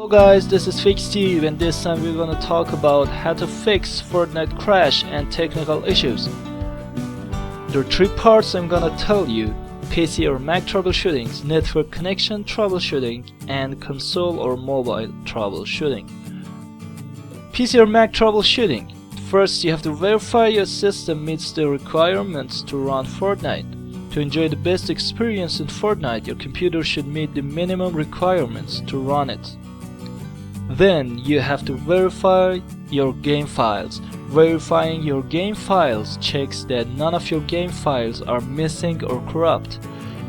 Hello guys, this is FixTube, and this time we're gonna talk about how to fix Fortnite crash and technical issues. There are three parts I'm gonna tell you: PC or Mac troubleshooting, network connection troubleshooting, and console or mobile troubleshooting. PC or Mac troubleshooting. First, you have to verify your system meets the requirements to run Fortnite. To enjoy the best experience in Fortnite, your computer should meet the minimum requirements to run it. Then you have to verify your game files. Verifying your game files checks that none of your game files are missing or corrupt.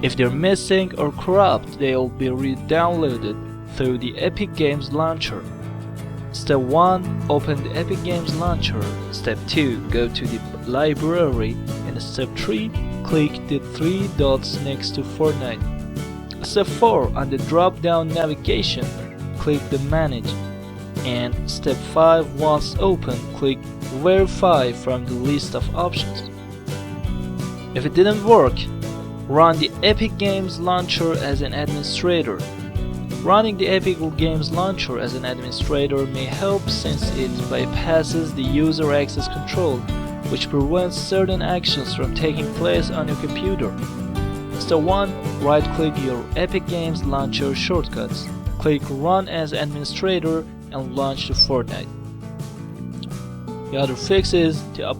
If they're missing or corrupt, they'll be re-downloaded through the Epic Games Launcher. Step 1. Open the Epic Games Launcher. Step 2. Go to the library. And Step 3. Click the three dots next to Fortnite. Step 4. On the drop-down navigation, click the Manage. And Step 5. Once open, click Verify from the list of options. If it didn't work, run the Epic Games Launcher as an administrator. Running the Epic Games Launcher as an administrator may help since it bypasses the user access control, which prevents certain actions from taking place on your computer. Step 1. Right-click your Epic Games Launcher shortcuts. Click Run as Administrator and launch the Fortnite. The other fix is to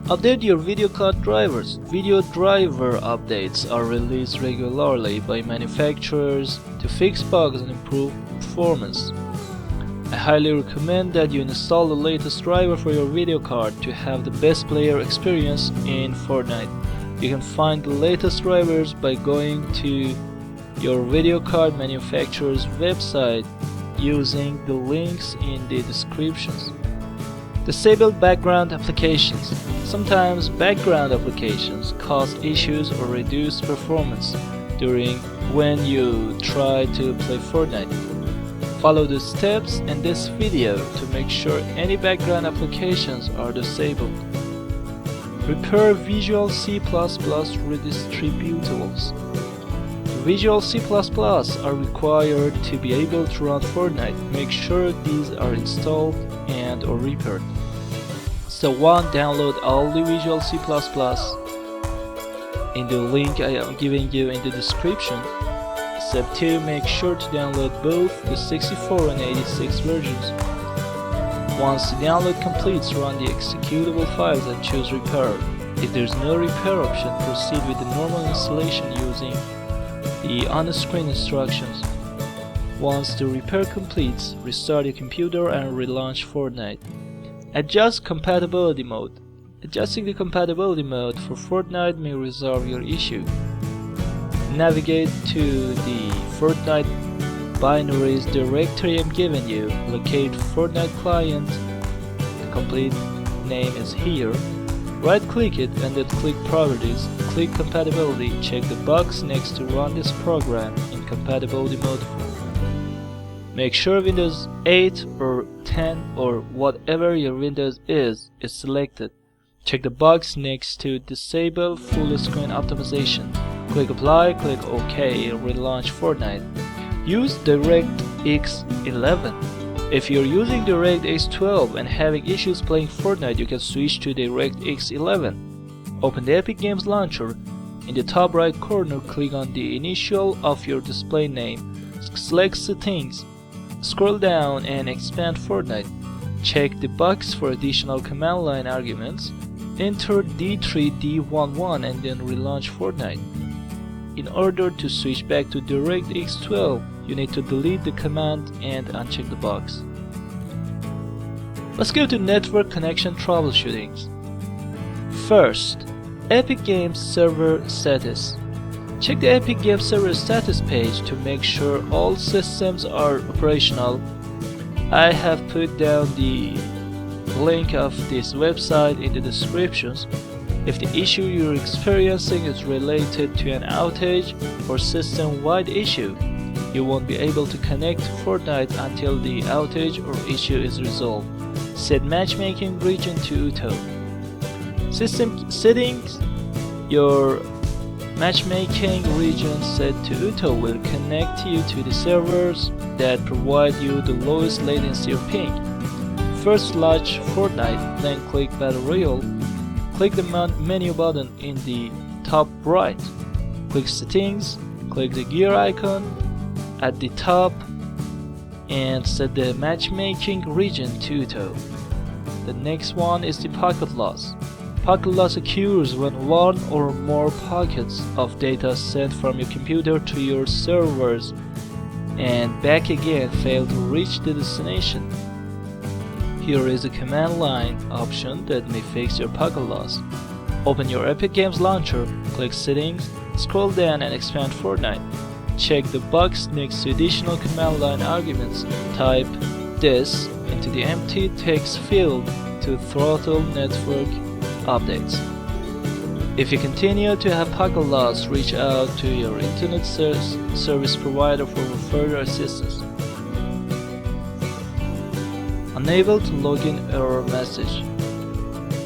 update your video card drivers. Video driver updates are released regularly by manufacturers to fix bugs and improve performance. I highly recommend that you install the latest driver for your video card to have the best player experience in Fortnite. You can find the latest drivers by going to your video card manufacturer's website using the links in the descriptions. Disable background applications. Sometimes background applications cause issues or reduce performance during when you try to play Fortnite. Follow the steps in this video to make sure any background applications are disabled. Repair Visual C++ Redistributables. Visual C++ are required to be able to run Fortnite. Make sure these are installed and or repaired. Step 1. Download all the Visual C++ in the link I am giving you in the description. Step 2. Make sure to download both the 64 and 86 versions. Once the download completes, run the executable files and choose Repair. If there is no repair option, proceed with the normal installation using the on-screen instructions. Once the repair completes, restart your computer and relaunch Fortnite. Adjust compatibility mode. Adjusting the compatibility mode for Fortnite may resolve your issue. Navigate to the Fortnite binaries directory I'm giving you. Locate Fortnite client. The complete name is here. Right-click it and then click Properties. Click Compatibility. Check the box next to run this program in compatibility mode. Make sure Windows 8 or 10 or whatever your Windows is selected. Check the box next to Disable Full Screen Optimization. Click Apply, click OK, and relaunch Fortnite. Use DirectX 11. If you're using DirectX 12 and having issues playing Fortnite, you can switch to DirectX 11. Open the Epic Games Launcher. In the top right corner, click on the initial of your display name. Select Settings. Scroll down and expand Fortnite. Check the box for additional command line arguments. Enter D3D11 and then relaunch Fortnite. In order to switch back to DirectX 12, you need to delete the command and uncheck the box. Let's go to network connection troubleshootings. First, Epic Games server status. Check the Epic Games server status page to make sure all systems are operational. I have put down the link of this website in the descriptions. If the issue you're experiencing is related to an outage or system-wide issue, you won't be able to connect to Fortnite until the outage or issue is resolved. Set matchmaking region to auto. System settings. Your matchmaking region set to auto will connect you to the servers that provide you the lowest latency or ping. First launch Fortnite, then click Battle Royale. Click the menu button in the top right. Click Settings, click the gear icon at the top and set the matchmaking region to auto. The next one is the packet loss. Packet loss occurs when one or more packets of data sent from your computer to your servers and back again fail to reach the destination. Here is a command line option that may fix your packet loss. Open your Epic Games launcher, click Settings, scroll down and expand Fortnite. Check the box next to additional command line arguments. Type this into the empty text field to throttle network updates. If you continue to have packet loss, reach out to your internet service provider for further assistance. Unable to login error message.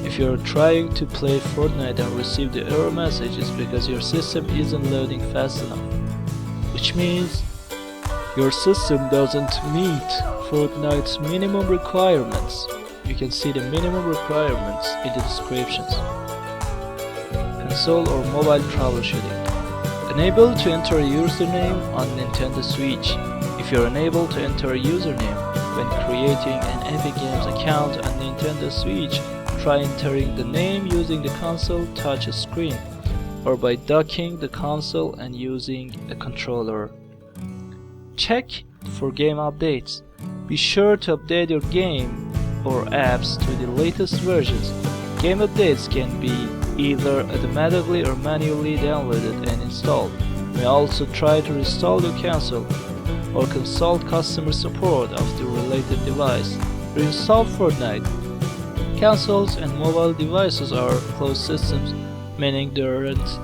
If you are trying to play Fortnite and receive the error message, it's because your system isn't loading fast enough, which means your system doesn't meet Fortnite's minimum requirements. You can see the minimum requirements in the descriptions. Console or mobile troubleshooting. Unable to enter a username on Nintendo Switch. If you are unable to enter a username when creating an Epic Games account on Nintendo Switch, try entering the name using the console touch screen or by docking the console and using a controller. Check for game updates. Be sure to update your game or apps to the latest versions. Game updates can be either automatically or manually downloaded and installed. You may also try to restore your console or consult customer support of the related device. Reinstall Fortnite. Consoles and mobile devices are closed systems, meaning there aren't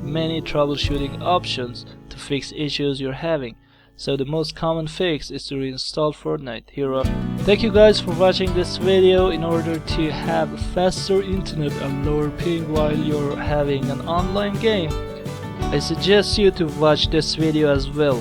many troubleshooting options to fix issues you're having. So the most common fix is to reinstall Fortnite. Thank you guys for watching this video. In order to have faster internet and lower ping while you're having an online game, I suggest you to watch this video as well.